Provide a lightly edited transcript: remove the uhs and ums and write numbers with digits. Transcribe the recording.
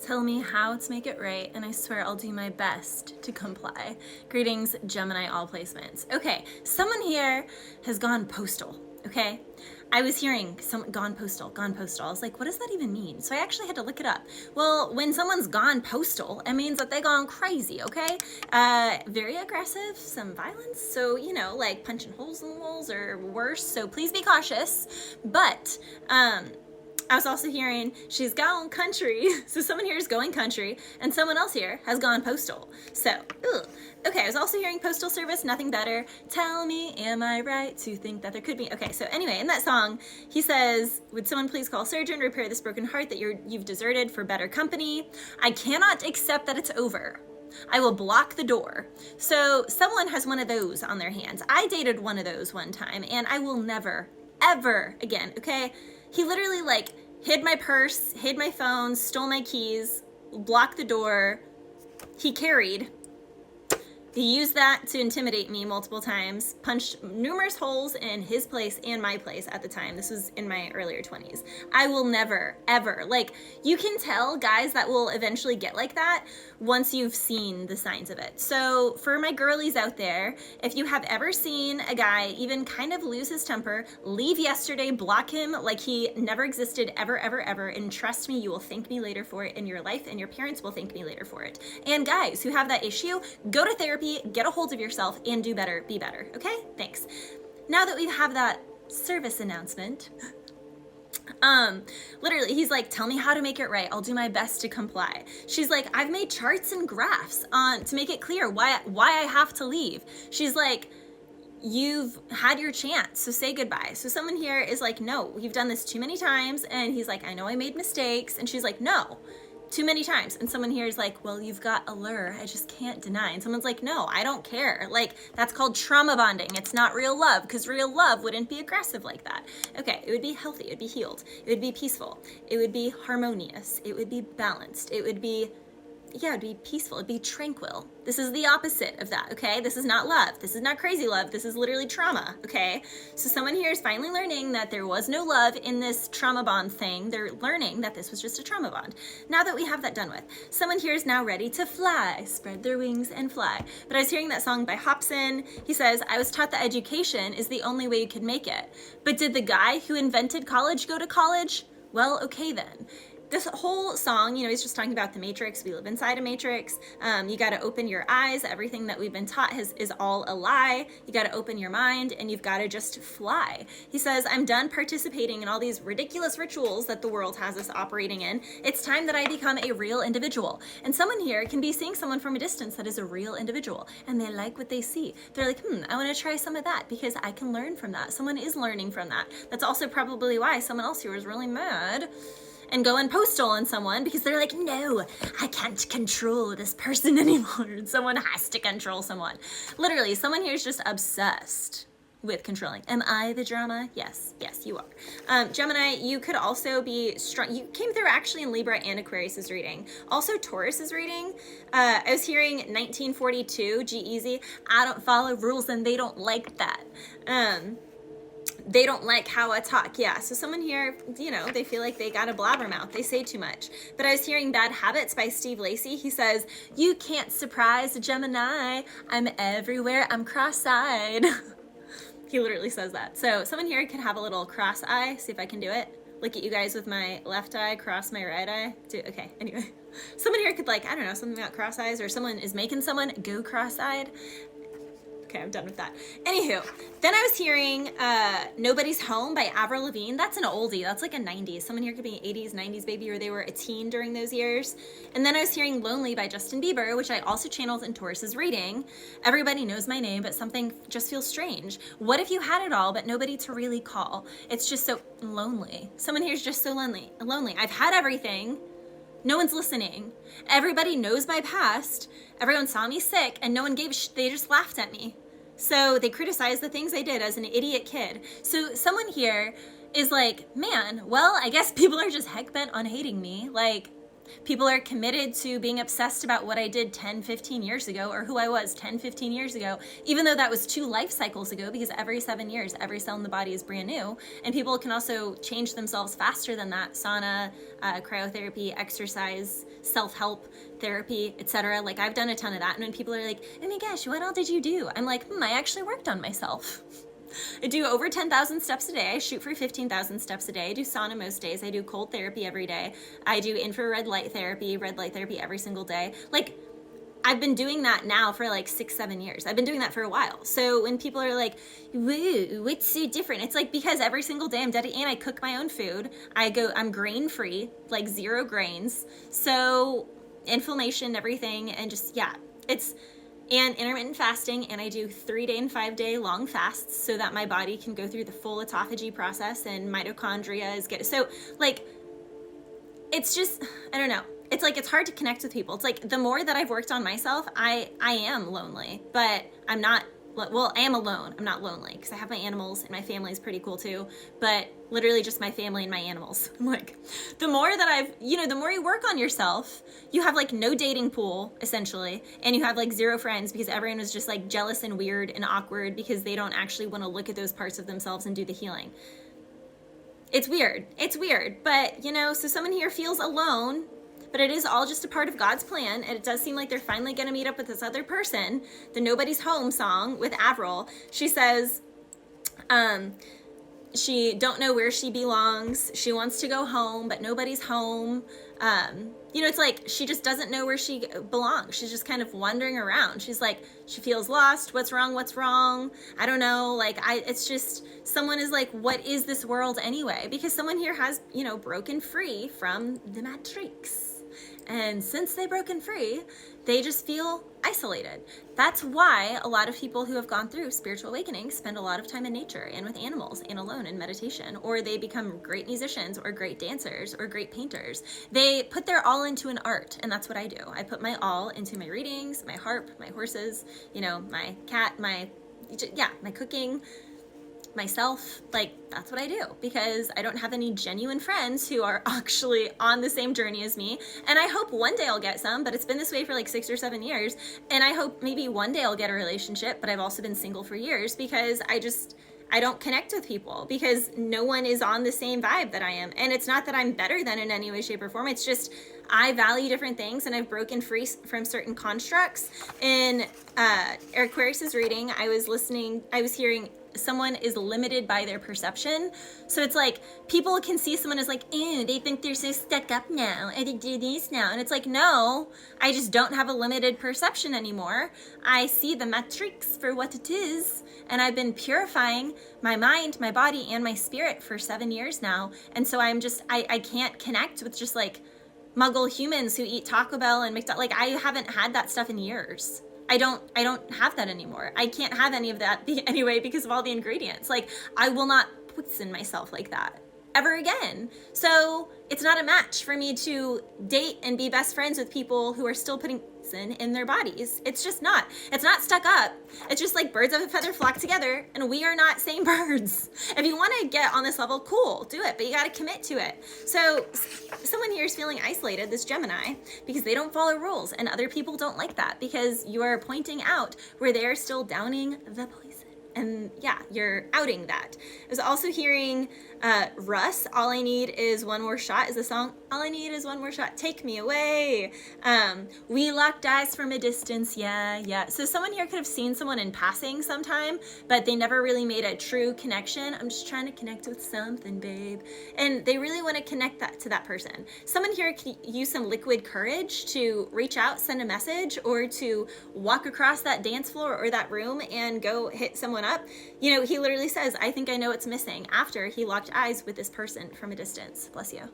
Tell me how to make it right, and I swear I'll do my best to comply. Greetings, Gemini all placements. Okay, someone here has gone postal, okay? I was hearing someone gone postal. I was like, what does that even mean? So I actually had to look it up. Well, when someone's gone postal, it means that they gone crazy, okay? Very aggressive, some violence. So, you know, like punching holes in the walls or worse. So please be cautious. But, I was also hearing she's gone country. So someone here is going country and someone else here has gone postal. So, ugh. Okay, I was also hearing postal service, nothing better. Tell me, am I right to think that there could be? Okay, so anyway, in that song, he says, would someone please call a surgeon, repair this broken heart that you've deserted for better company? I cannot accept that it's over. I will block the door. So someone has one of those on their hands. I dated one of those one time and I will never, ever again, okay? He literally like hid my purse, hid my phone, stole my keys, blocked the door. He carried. He used that to intimidate me multiple times, punched numerous holes in his place and my place at the time. This was in my earlier 20s. I will never, ever, like, you can tell guys that will eventually get like that once you've seen the signs of it. So for my girlies out there, if you have ever seen a guy even kind of lose his temper, leave yesterday, block him like he never existed ever, ever, ever, and trust me, you will thank me later for it in your life, and your parents will thank me later for it. And guys who have that issue, go to therapy, get a hold of yourself, and do better, be better, okay? Thanks. Now that we have that service announcement, literally, he's like, tell me how to make it right. I'll do my best to comply. She's like, I've made charts and graphs to make it clear why I have to leave. She's like, you've had your chance, so say goodbye. So someone here is like, no, you've done this too many times. And he's like, I know I made mistakes. And she's like, no. Too many times. And someone here is like, well, you've got allure. I just can't deny. And someone's like, no, I don't care. Like, that's called trauma bonding. It's not real love, because real love wouldn't be aggressive like that. Okay, it would be healthy. It would be healed. It would be peaceful. It would be harmonious. It would be balanced. It would be, yeah, it'd be peaceful. It'd be tranquil. This is the opposite of that, okay? This is not love. This is not crazy love. This is literally trauma, okay? So someone here is finally learning that there was no love in this trauma bond thing. They're learning that this was just a trauma bond. Now that we have that done with, someone here is now ready to fly, spread their wings and fly. But I was hearing that song by Hobson. He says, I was taught that education is the only way you can make it. But did the guy who invented college go to college? Well, okay then. This whole song, you know, he's just talking about the matrix. We live inside a matrix. You got to open your eyes. Everything that we've been taught is all a lie. You got to open your mind and you've got to just fly. He says, I'm done participating in all these ridiculous rituals that the world has us operating in. It's time that I become a real individual. And someone here can be seeing someone from a distance that is a real individual and they like what they see. They're like, I want to try some of that because I can learn from that. Someone is learning from that. That's also probably why someone else here is really mad and going postal on someone, because they're like, no, I can't control this person anymore. And someone has to control someone. Literally, someone here is just obsessed with controlling. Am I the drama? Yes, you are. Gemini, you could also be strong. You came through actually in Libra and Aquarius's reading. Also Taurus's reading. I was hearing 1942, G-Easy. I don't follow rules and they don't like that. They don't like how I talk. Yeah, so someone here, you know, they feel like they got a blabbermouth. They say too much. But I was hearing Bad Habits by Steve Lacy. He says, you can't surprise a Gemini. I'm everywhere. I'm cross-eyed. He literally says that. So someone here could have a little cross eye. See if I can do it. Look at you guys with my left eye, cross my right eye. Okay, anyway. Someone here could, like, I don't know, something about cross eyes, or someone is making someone go cross-eyed. Okay, I'm done with that. Anywho, then I was hearing Nobody's Home by Avril Lavigne. That's an oldie. That's like a 90s. Someone here could be an 80s, 90s baby, or they were a teen during those years. And then I was hearing Lonely by Justin Bieber, which I also channeled in Taurus's reading. Everybody knows my name, but something just feels strange. What if you had it all, but nobody to really call? It's just so lonely. Someone here's just so lonely. I've had everything. No one's listening. Everybody knows my past. Everyone saw me sick, and no one gave they just laughed at me. So they criticized the things I did as an idiot kid. So someone here is like, man, well, I guess people are just heck bent on hating me. Like, People are committed to being obsessed about what I did 10, 15 years ago, or who I was 10, 15 years ago, even though that was 2 life cycles ago, because every 7 years, every cell in the body is brand new. And people can also change themselves faster than that. Sauna, cryotherapy, exercise, self-help therapy, etc. Like, I've done a ton of that. And when people are like, oh my gosh, what all did you do? I'm like, I actually worked on myself. I do over 10,000 steps a day. I shoot for 15,000 steps a day. I do sauna most days. I do cold therapy every day. I do infrared light therapy, red light therapy every single day. Like, I've been doing that now for like 6-7 years. I've been doing that for a while. So when people are like, woo, what's so different? It's like, because every single day I'm dedicated, and I cook my own food. I'm grain free, like 0 grains. So inflammation, everything, and just, yeah, and intermittent fasting, and I do 3-day and 5-day long fasts so that my body can go through the full autophagy process and mitochondria is good. So like, it's just, I don't know. It's like, it's hard to connect with people. It's like, the more that I've worked on myself, I am lonely, but I'm not, well, I am alone. I'm not lonely because I have my animals, and my family is pretty cool too, but literally just my family and my animals. I'm like, the more that the more you work on yourself, you have like no dating pool essentially, and you have like 0 friends because everyone is just like jealous and weird and awkward because they don't actually want to look at those parts of themselves and do the healing. It's weird. It's weird, but so someone here feels alone, but it is all just a part of God's plan. And it does seem like they're finally going to meet up with this other person. The Nobody's Home song with Avril. She says, she don't know where she belongs. She wants to go home, but nobody's home. It's like, she just doesn't know where she belongs. She's just kind of wandering around. She's like, she feels lost. What's wrong? What's wrong? I don't know. Like, it's just, someone is like, what is this world anyway? Because someone here has, broken free from the matrix. And since they've broken free, they just feel isolated. That's why a lot of people who have gone through spiritual awakening spend a lot of time in nature and with animals and alone in meditation, or they become great musicians or great dancers or great painters. They put their all into an art, and that's what I do. I put my all into my readings, my harp, my horses, my cat, my cooking, myself. Like, that's what I do, because I don't have any genuine friends who are actually on the same journey as me. And I hope one day I'll get some, but it's been this way for like 6 or 7 years. And I hope maybe one day I'll get a relationship, but I've also been single for years because I don't connect with people because no one is on the same vibe that I am. And it's not that I'm better than in any way, shape, or form. It's just, I value different things, and I've broken free from certain constructs. In Aquarius's reading, I was hearing someone is limited by their perception. So it's like, people can see someone as like, ew, they think they're so stuck up now, and they do this now. And it's like, no, I just don't have a limited perception anymore. I see the matrix for what it is. And I've been purifying my mind, my body, and my spirit for 7 years now. And so I can't connect with just like muggle humans who eat Taco Bell and McDonald's. Like, I haven't had that stuff in years. I don't have that anymore. I can't have any of that anyway because of all the ingredients. Like, I will not poison myself like that ever again. So it's not a match for me to date and be best friends with people who are still putting poison in their bodies. It's just not. It's not stuck up. It's just like birds of a feather flock together, and we are not same birds. If you want to get on this level, cool, do it, but you got to commit to it. So someone here is feeling isolated, this Gemini, because they don't follow rules, and other people don't like that because you are pointing out where they're still downing the poison. And yeah, you're outing that. I was also hearing Russ, All I Need Is One More Shot is the song. All I need is one more shot, take me away. We locked eyes from a distance, yeah. So someone here could have seen someone in passing sometime, but they never really made a true connection. I'm just trying to connect with something, babe. And they really want to connect that to that person. Someone here could use some liquid courage to reach out, send a message, or to walk across that dance floor or that room and go hit someone up. He literally says, I think I know what's missing, after he locked eyes with this person from a distance. Bless you.